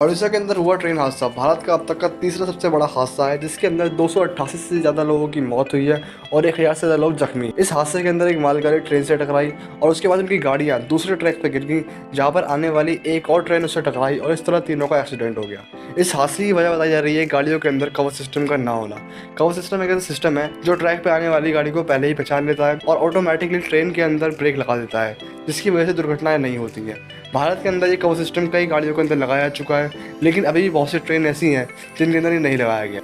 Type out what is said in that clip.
ओडिशा के अंदर हुआ ट्रेन हादसा भारत का अब तक का तीसरा सबसे बड़ा हादसा है, जिसके अंदर 288 से ज़्यादा लोगों की मौत हुई है और 1000 से ज़्यादा लोग जख्मी। इस हादसे के अंदर एक मालगाड़ी ट्रेन से टकराई और उसके बाद उनकी गाड़ियाँ दूसरे ट्रैक पर गिर गई, जहाँ पर आने वाली एक और ट्रेन उससे टकराई और इस तरह तीनों का एक्सीडेंट हो गया। इस हादसे की वजह बताई जा रही है गाड़ियों के अंदर कवर सिस्टम का ना होना। कवर सिस्टम एक ऐसा सिस्टम है जो ट्रैक पर आने वाली गाड़ी को पहले ही पहचान लेता है और ऑटोमेटिकली ट्रेन के अंदर ब्रेक लगा देता है, जिसकी वजह से दुर्घटनाएं नहीं होती हैं। भारत के अंदर ये कवर सिस्टम कई गाड़ियों के अंदर लगाया जा चुका है, लेकिन अभी भी बहुत सी ट्रेन ऐसी हैं जिनके अंदर ये नहीं लगाया गया।